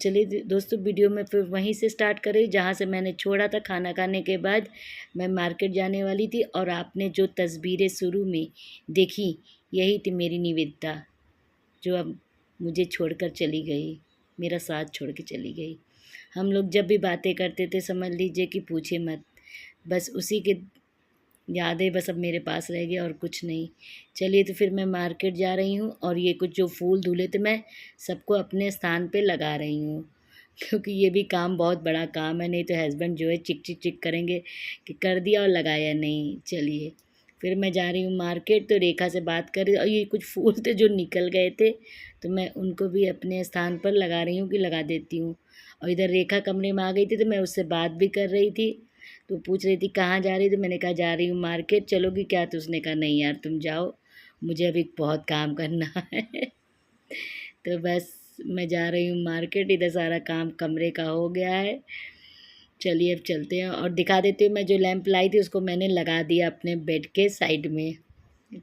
चलिए दोस्तों, वीडियो में फिर वहीं से स्टार्ट करें जहाँ से मैंने छोड़ा था। खाना खाने के बाद मैं मार्केट जाने वाली थी और आपने जो तस्वीरें शुरू में देखी, यही थी मेरी निवेदिता, जो अब मुझे छोड़कर चली गई, मेरा साथ छोड़ के चली गई। हम लोग जब भी बातें करते थे समझ लीजिए कि पूछे मत, बस उसी के यादें बस अब मेरे पास रह गई और कुछ नहीं। चलिए तो फिर मैं मार्केट जा रही हूँ और ये कुछ जो फूल धुले थे मैं सबको अपने स्थान पे लगा रही हूँ, क्योंकि ये भी काम बहुत बड़ा काम है, नहीं तो हस्बैंड जो है चिक चिक चिक करेंगे कि कर दिया और लगाया नहीं। चलिए फिर मैं जा रही हूँ मार्केट, तो रेखा से बात कर रही और ये कुछ फूल थे जो निकल गए थे, तो मैं उनको भी अपने स्थान पर लगा रही हूँ कि लगा देती हूँ। और इधर रेखा कमरे में आ गई थी तो मैं उससे बात भी कर रही थी, तो पूछ रही थी कहाँ जा रही, तो मैंने कहा जा रही हूँ मार्केट, चलोगी क्या? तो उसने कहा नहीं यार तुम जाओ, मुझे अभी बहुत काम करना है। तो बस मैं जा रही हूँ मार्केट, इधर सारा काम कमरे का हो गया है। चलिए अब चलते हैं और दिखा देती हूँ। मैं जो लैंप लाई थी उसको मैंने लगा दिया अपने बेड के साइड में।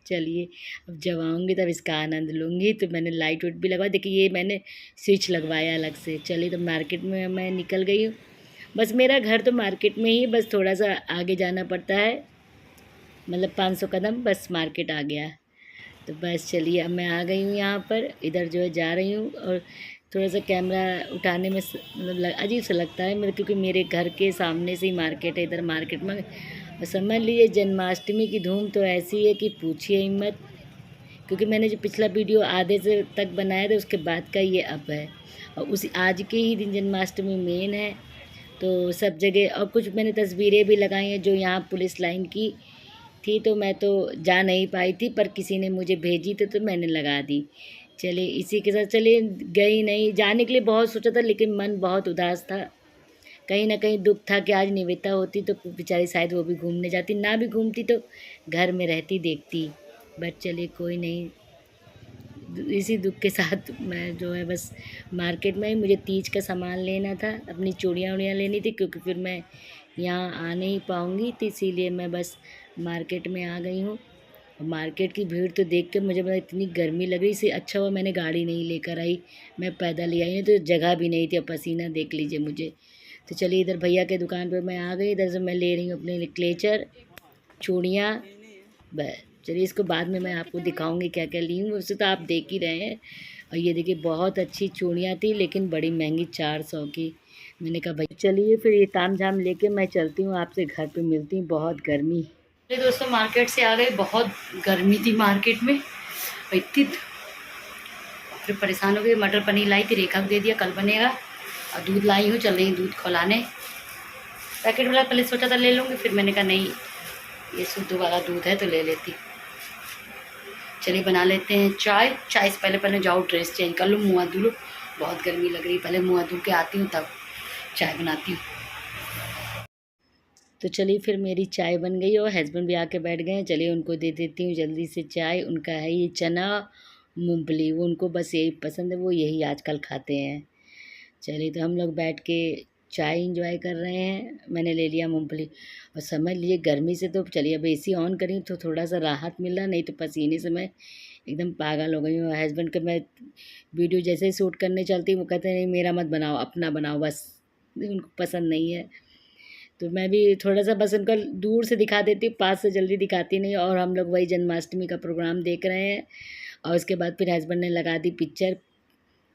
चलिए अब जब आऊँगी तब इसका आनंद लूँगी। तो मैंने लाइट वाइट भी लगवा, देखिए ये मैंने स्विच लगवाया अलग से। चलिए तो मार्केट में मैं निकल गई हूँ। बस मेरा घर तो मार्केट में ही, बस थोड़ा सा आगे जाना पड़ता है, मतलब 500 कदम बस मार्केट आ गया। तो बस चलिए अब मैं आ गई हूँ यहाँ पर, इधर जो है जा रही हूँ। और थोड़ा सा कैमरा उठाने में मतलब अजीब सा लगता है मेरे, क्योंकि मेरे घर के सामने से ही मार्केट है। इधर मार्केट में और समझ लीजिए जन्माष्टमी की धूम तो ऐसी है कि पूछिए ही मत, क्योंकि मैंने जो पिछला वीडियो आधे से तक बनाया था उसके बाद का ये अब है, और उसी आज के ही दिन जन्माष्टमी मेन है। तो सब जगह, और कुछ मैंने तस्वीरें भी लगाई हैं जो यहाँ पुलिस लाइन की थी, तो मैं तो जा नहीं पाई थी, पर किसी ने मुझे भेजी तो मैंने लगा दी। चलिए इसी के साथ, चलिए गई नहीं, जाने के लिए बहुत सोचा था लेकिन मन बहुत उदास था। कहीं ना कहीं दुख था कि आज निवेदिता होती तो बेचारी शायद वो भी घूमने जाती, ना भी घूमती तो घर में रहती देखती। बट चलिए कोई नहीं, इसी दुख के साथ मैं जो है बस मार्केट में ही, मुझे तीज का सामान लेना था, अपनी चूड़ियाँ उड़ियाँ लेनी थी, क्योंकि फिर मैं यहाँ आ नहीं पाऊँगी, तो इसीलिए मैं बस मार्केट में आ गई हूँ। और मार्केट की भीड़ तो देख के मुझे मतलब इतनी गर्मी लग रही, इससे अच्छा हुआ मैंने गाड़ी नहीं लेकर आई, मैं पैदल ही आई, नहीं तो जगह भी नहीं थी। अब पसीना देख लीजिए मुझे। तो चलिए इधर भैया के दुकान पर मैं आ गई, इधर से मैं ले रही हूँ अपने लिए क्लेचर, चूड़ियाँ। बस चलिए इसको बाद में मैं आपको दिखाऊंगी क्या क्या ली हूँ, वैसे तो आप देख ही रहे हैं। और ये देखिए बहुत अच्छी चूड़ियाँ थी लेकिन बड़ी महंगी, 400 की। मैंने कहा भाई चलिए फिर ये ताम झाम लेके मैं चलती हूँ, आपसे घर पे मिलती हूँ, बहुत गर्मी। अरे दोस्तों मार्केट से आ गए, बहुत गर्मी थी मार्केट में, इतनी फिर परेशान हो गई। मटर पनीर लाई थी, रेखा को दे दिया, कल बनेगा। और दूध लाई हूँ, चल रही हूँ दूध खौलाने। पैकेट वाला पहले सोचा था ले लूँगी, फिर मैंने कहा नहीं, ये शुद्ध वाला दूध है तो ले लेती। चलिए बना लेते हैं चाय। चाय से पहले जाओ ड्रेस चेंज कर लो, मुँह हाथ धो लो, बहुत गर्मी लग रही, पहले मुँह हाथ धो के आती हूँ तब चाय बनाती हूँ। तो चलिए फिर मेरी चाय बन गई और हस्बैंड भी आके बैठ गए हैं। चलिए उनको दे देती हूँ जल्दी से चाय। उनका है ये चना मूंगफली, वो उनको बस यही पसंद है, वो यही आजकल खाते हैं। चलिए तो हम लोग बैठ के चाय इंजॉय कर रहे हैं। मैंने ले लिया मूंगफली, और समझ लीजिए गर्मी से तो चलिए अब एसी ऑन करी तो थोड़ा सा राहत मिल रहा, नहीं तो पसीने से मैं एकदम पागल हो गई हूँ। हस्बैंड के मैं वीडियो जैसे ही शूट करने चलती हूँ वो कहते हैं नहीं मेरा मत बनाओ, अपना बनाओ बस, उनको पसंद नहीं है। तो मैं भी थोड़ा सा बस उनका दूर से दिखा देती हूँ, पास से जल्दी दिखाती नहीं। और हम लोग वही जन्माष्टमी का प्रोग्राम देख रहे हैं। और उसके बाद फिर हस्बैंड ने लगा दी पिक्चर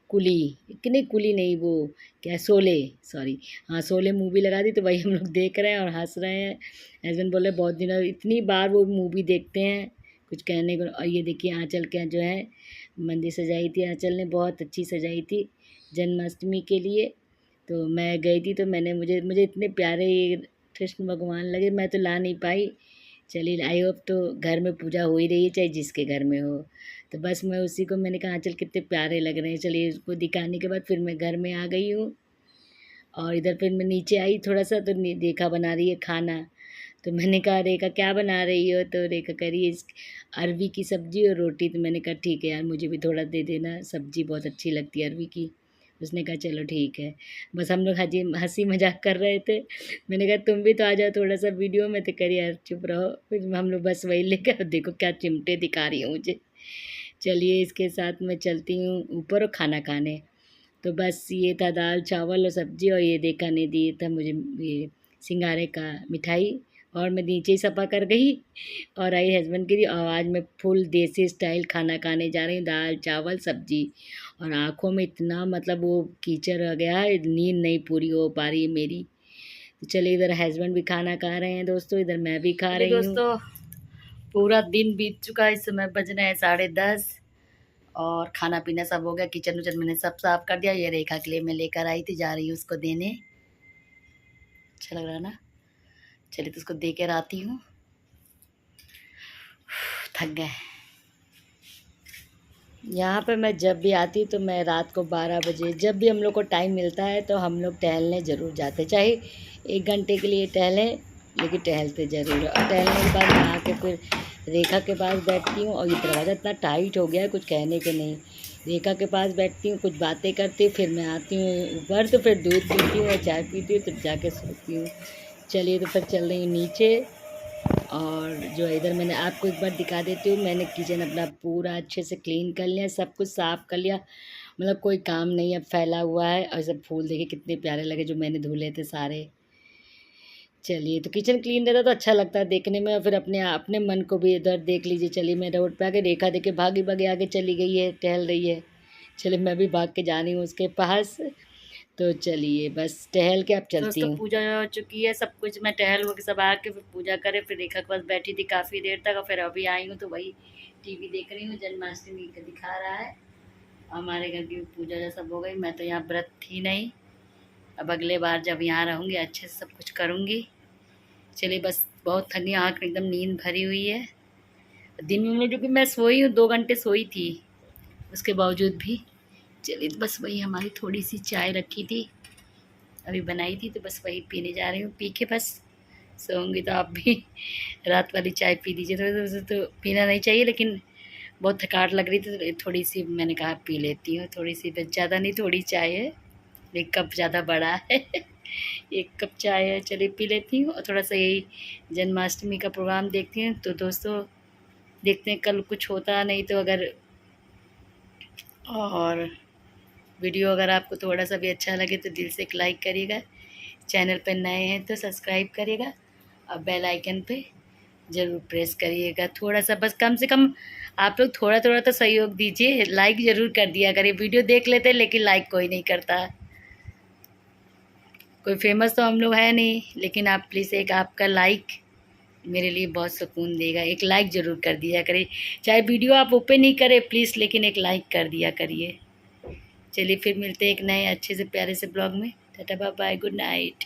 कुली, कि नहीं कुली नहीं, वो क्या है, शोले, सॉरी, हाँ शोले मूवी लगा दी, तो वही हम लोग देख रहे हैं और हंस रहे हैं। हस्बैंड बोले बहुत दिनों इतनी बार वो मूवी देखते हैं, कुछ कहने को। और ये देखिए आंचल के जो है मंदिर सजाई थी, आंचल ने बहुत अच्छी सजाई थी जन्माष्टमी के लिए। तो मैं गई थी तो मैंने मुझे मुझे इतने प्यारे ये कृष्ण भगवान लगे, मैं तो ला नहीं पाई। चलिए आई होप तो घर में पूजा हो ही रही है चाहे जिसके घर में हो। तो बस मैं उसी को मैंने कहा आंचल कितने प्यारे लग रहे हैं। चलिए उसको दिखाने के बाद फिर मैं घर में आ गई हूँ। और इधर फिर मैं नीचे आई थोड़ा सा, तो रेखा बना रही है खाना। तो मैंने कहा रेखा क्या बना रही हो? तो रेखा कह रही है अरवी की सब्जी और रोटी। तो मैंने कहा ठीक है यार, मुझे भी थोड़ा दे देना, सब्जी बहुत अच्छी लगती है अरवी की। उसने कहा चलो ठीक है। बस हम लोग हजी हंसी मजाक कर रहे थे। मैंने कहा तुम भी तो आ जाओ थोड़ा सा वीडियो में, तो करिए यार चुप रहो। फिर हम लोग बस वही लेकर, देखो क्या चिमटे दिखा रही हूँ मुझे। चलिए इसके साथ मैं चलती हूँ ऊपर और खाना खाने। तो बस ये था दाल चावल और सब्जी, और ये देखा ने दिए था मुझे ये सिंगारे का मिठाई, और मैं नीचे ही सफ़ा कर गई और आई हस्बैंड के लिए। और आज मैं फुल देसी स्टाइल खाना खाने जा रही हूँ, दाल चावल सब्जी। और आँखों में इतना मतलब वो कीचड़ आ गया है, नींद नहीं पूरी हो पा रही है मेरी। तो चलिए, इधर हस्बैंड भी खाना खा रहे हैं दोस्तों, इधर मैं भी खा रही हूँ। दोस्तों पूरा दिन बीत चुका है, इस समय बज रहे हैं 10:30 और खाना पीना सब हो गया। किचन उचन मैंने सब साफ कर दिया। ये रेखा के लिए मैं लेकर आई थी, जा रही हूँ उसको देने। अच्छा लग रहा है ना? चलिए तो उसको दे कर आती हूँ, थक गए। यहाँ पर मैं जब भी आती तो मैं रात को 12 बजे, जब भी हम लोग को टाइम मिलता है तो हम लोग टहलने ज़रूर जाते, चाहे 1 घंटे के लिए टहलें, लेकिन टहलते ज़रूर है। और टहलने के बाद मैं आके फिर रेखा के पास बैठती हूँ, और ये दरवाज़ा इतना टाइट हो गया है कुछ कहने के नहीं। रेखा के पास बैठती हूँ, कुछ बातें करती हूँ, फिर मैं आती हूँ ऊपर, तो फिर दूध पीती हूँ या चाय पीती हूँ, तब जाके सोती हूँ। चलिए तो फिर चल रही हूँ नीचे। और जो इधर मैंने आपको एक बार दिखा देती हूँ, मैंने किचन अपना पूरा अच्छे से क्लीन कर लिया, सब कुछ साफ़ कर लिया, मतलब कोई काम नहीं अब फैला हुआ है। और सब फूल देखिए कितने प्यारे लगे जो मैंने धुले थे सारे। चलिए तो किचन क्लीन रहता तो अच्छा लगता है देखने में, और फिर अपने अपने मन को भी इधर देख लीजिए। चलिए मैं रोड पे आके रेखा देखे भागी भागे आगे चली गई है, टहल रही है। चलिए मैं भी भाग के जा रही हूँ उसके पास। तो चलिए बस टहल के अब चलती हूँ। पूजा हो चुकी है, सब कुछ मैं टहल हो के सब आके फिर पूजा करे, फिर रेखा के पास बैठी थी काफ़ी देर तक, और फिर अभी आई हूँ तो वही टीवी देख रही हूँ, जन्माष्टमी का दिखा रहा है। हमारे घर की पूजा जो सब हो गई, मैं तो यहाँ व्रत थी नहीं। अब अगले बार जब यहाँ रहूँगी अच्छे से सब कुछ करूँगी। चलिए बस बहुत थकी, आँख में एकदम नींद भरी हुई है। दिन में जो कि मैं सोई हूँ 2 घंटे सोई थी, उसके बावजूद भी। चलिए बस वही हमारी थोड़ी सी चाय रखी थी, अभी बनाई थी, तो बस वही पीने जा रही हूँ। पी के बस सोऊंगी। तो आप भी रात वाली चाय पी लीजिए, तो पीना नहीं चाहिए, लेकिन बहुत थकावट लग रही थी तो थोड़ी सी मैंने कहा पी लेती हूँ, थोड़ी सी, बस ज़्यादा नहीं, थोड़ी चाय है, 1 कप ज़्यादा बड़ा है 1 कप चाय है। चलिए पी लेती हूँ, और थोड़ा सा यही जन्माष्टमी का प्रोग्राम देखती हूँ। तो दोस्तों देखते हैं कल कुछ होता, नहीं तो अगर, और वीडियो अगर आपको थोड़ा सा भी अच्छा लगे तो दिल से एक लाइक करिएगा, चैनल पर नए हैं तो सब्सक्राइब करिएगा, और बेल आइकन पे ज़रूर प्रेस करिएगा। थोड़ा सा बस, कम से कम आप लोग थोड़ा थोड़ा तो सहयोग दीजिए, लाइक ज़रूर कर दिया करिए। वीडियो देख लेते हैं लेकिन लाइक कोई नहीं करता। कोई फेमस तो हम लोग है नहीं, लेकिन आप प्लीज़ एक आपका लाइक मेरे लिए बहुत सुकून देगा। एक लाइक ज़रूर कर दिया करिए, चाहे वीडियो आप ओपन नहीं करें प्लीज़, लेकिन एक लाइक कर दिया करिए। चलिए फिर मिलते हैं एक नए अच्छे से प्यारे से ब्लॉग में। Tata bye bye, good night.